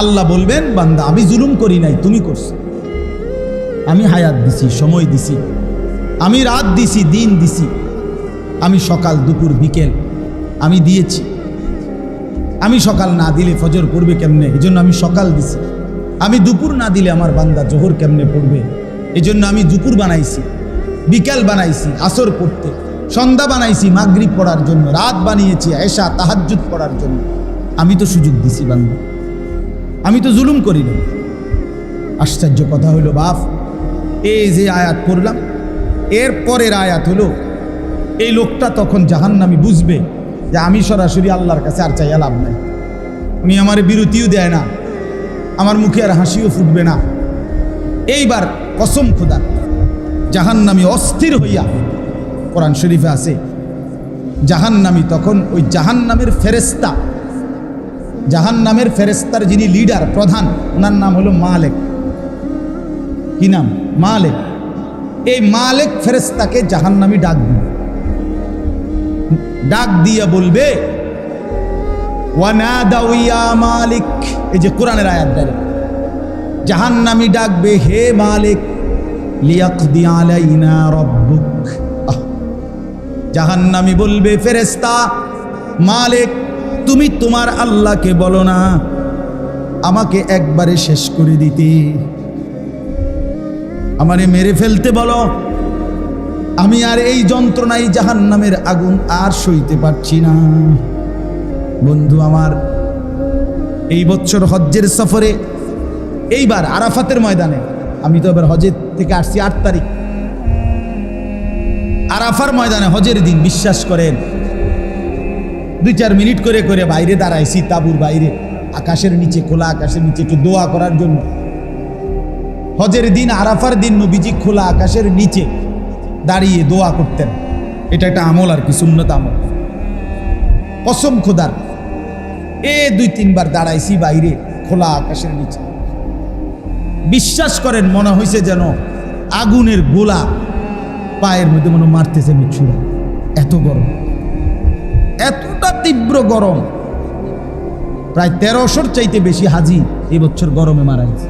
আল্লাহ বলবেন, বান্দা আমি জুলুম করি নাই, তুমি করছো। আমি হায়াত দিছি, সময় দিছি, আমি রাত দিছি, দিন দিছি, আমি সকাল দুপুর বিকেল আমি দিয়েছি। আমি সকাল না দিলে ফজর পড়বে কেমনে, এই জন্য আমি সকাল দিছি। আমি দুপুর না দিলে আমার বান্দা জোহর কেমনে পড়বে, এই জন্য আমি দুপুর বানাইছি, বিকেল বানাইছি আসর পড়তে, সন্ধ্যা বানাইছি মাগরিব পড়ার জন্য, রাত বানিয়েছি এশা তাহাজ্জুদ পড়ার জন্য। আমি তো সুযোগ দিছি বান্দা, আমি তো জুলুম করি না। আশ্চর্য কথা হলো বাপ, এই যে আয়াত পড়লাম, এর পরের আয়াত হলো এই লোকটা তখন জাহান্নামী বুঝবে যে আমি সরাসরি আল্লাহর কাছে আর চাইয়া লাভ নাই। উনি আমার বিরতিও দেয় না, আমার মুখে আর হাসিও ফুটবে না। এইবার কসম খোদা, জাহান্নামী অস্থির হইয়া, কোরআন শরীফে আছে, জাহান্নামী তখন ওই জাহান্নামের ফেরেশতা, জাহান্নামের ফেরেশতার যিনি লিডার প্রধান, ওনার নাম হলো মালেক। কি নাম? মালেক। এই মালেক ফেরেশতাকে জাহান্নামী ডাক দিবে, ডাক দিয়া বলবে ওয়ানাদাউ ইয়া মালিক। এই যে কোরআনের আয়াত দ্বারা জাহান্নামী ডাকবে, হে মালিক, লিয়াকদি আলাইনা রাব্বুক। জাহান্নামী বলবে, ফেরেশতা মালিক তুমি তোমার আল্লাহকে বলো না আমাকে একবারে শেষ করে দিতে, আমারে মেরে ফেলতে বলো, আমি আর এই যন্ত্রণাই জাহান্নামের আগুন আর সইতে পারছি না। বন্ধু আমার, এই বছর হজ্জের সফরে, এইবার আরাফাতের ময়দানে, আমি তো এবার হজের থেকে আসছি 8 তারিখ, আরাফার ময়দানে হজের দিন বিশ্বাস করেন 2-4 মিনিট করে করে বাইরে দাঁড়াইছি, তাঁবুর বাইরে, আকাশের নিচে, খোলা আকাশের নিচে একটু দোয়া করার জন্য। হজের দিন, আরাফার দিন নবীজি খোলা আকাশের নিচে দাঁড়িয়ে দোয়া করতেন। এটা একটা আমল আর কি, সুন্নত আমল। কসম খোদার, 2-3 বার দাঁড়াইছি বাইরে খোলা আকাশের নিচে, বিশ্বাস করেন মনে হয়েছে যেন আগুনের গোলা পায়ের মধ্যে মনে মারতেছে ছুরা, এত গরম, এতটা তীব্র গরম। প্রায় 1300-র চাইতে বেশি হাজি এই বছর গরমে মারা গেছে।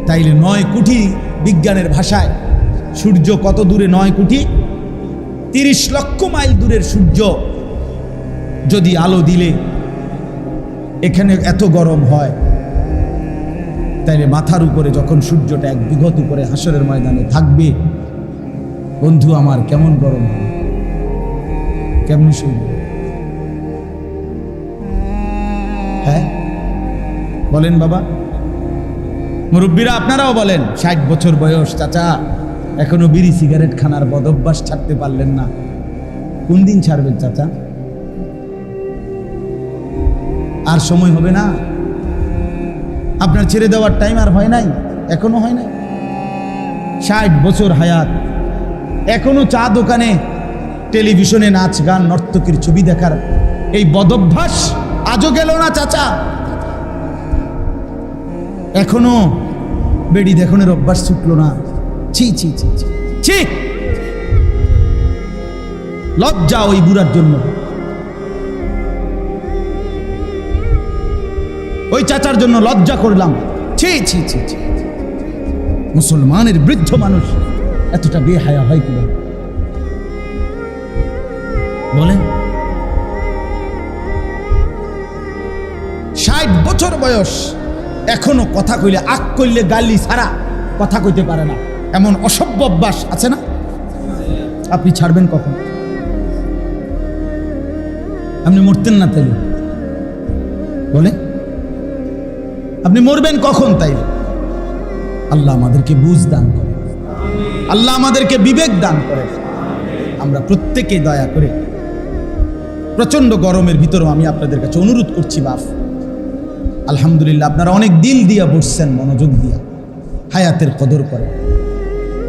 তাইলে 9 কোটি, বিজ্ঞানের ভাষায় সূর্য কত দূরে? 9 কোটি 30 লক্ষ মাইল দূরের সূর্য যদি আলো দিলে এখানে এত গরম হয়, তাইলে মাথার উপরে যখন সূর্যটা 1 বিঘত উপরে হাসরের ময়দানে থাকবে, বন্ধু আমার কেমন গরম হবে, কেমন শুনবে? হ্যাঁ বলেন বাবা, মুরব্বীরা আপনারাও বলেন। 60 বছর বয়স, চাচা এখনো বিড়ি সিগারেট খানার বদভ্যাস ছাড়তে পারলেন না, কোন দিন ছাড়বেন চাচা? আর সময় হবে না, আপনার ছেড়ে দেওয়ার টাইম আর হয় নাই, এখনো হয় নাই। 60 বছর হায়াত, এখনো চা দোকানে, টেলিভিশনে নাচ গান, নর্তকীর ছবি দেখার এই বদভ্যাস আজও গেল না চাচা। এখনো বেড়ি দেখনের অভ্যাস ছুটলো না। ছি ছি ছি ছি ছি, লজ্জা ওই বুড়ার জন্য, ওই চাচার জন্য লজ্জা করলাম। ছি ছি ছি ছি, মুসলমানের বৃদ্ধ মানুষ এতটা বেহায়া হয় কি বলেন? 60 বছর বয়স, এখনো কথা কইলে, আক কইলে গালি ছাড়া কথা কইতে পারে না, এমন অসভ্য অভ্যাস আছে না? আপনি ছাড়বেন কখন? আপনি মরতেন না তাইলে? বলে আপনি মরবেন কখন তাইলে? আল্লাহ আমাদেরকে বুঝ দান করে, আল্লাহ আমাদেরকে বিবেক দান করে। আমরা প্রত্যেকেই দয়া করে, প্রচন্ড গরমের ভিতরেও আমি আপনাদের কাছে অনুরোধ করছি বাপ, আলহামদুলিল্লাহ আপনারা অনেক দিল দিয়া বসছেন, মনোযোগ দিয়া হায়াতের কদর করে।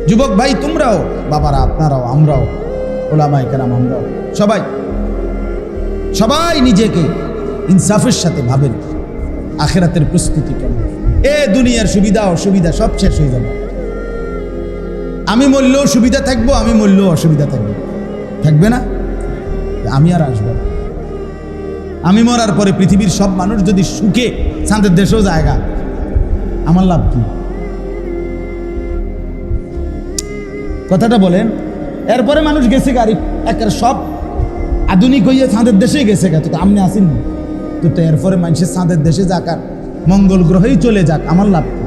যুবক ভাই তোমরাও, বাবারা আপনারাও, আমরাও, ওলামায়ে কেরাম আমরাও, সবাই সবাই নিজেকে ইনসাফের সাথে ভাবেন আখিরাতের প্রস্তুতি কেমন। দুনিয়ার সুবিধা অসুবিধা সব শেষ হয়ে যাবে। আমি মরলেও সুবিধা থাকবো, আমি মরলেও অসুবিধা থাকবে, থাকবে না? আমি আর আসবো, আমি মরার পরে পৃথিবীর সব মানুষ যদি সুখে চাঁদের দেশেও জায়গা, আমার লাভ কি? কথাটা বলেন। এরপরে মানুষ গেছে গাড়ি একের সব আধুনিক হইয়া চাঁদের দেশেই গেছে গা, তো আপনি আসেন তো এরপরে মানুষের চাঁদের দেশে যাক আর মঙ্গল গ্রহেই চলে যাক, আমার লাভ কি?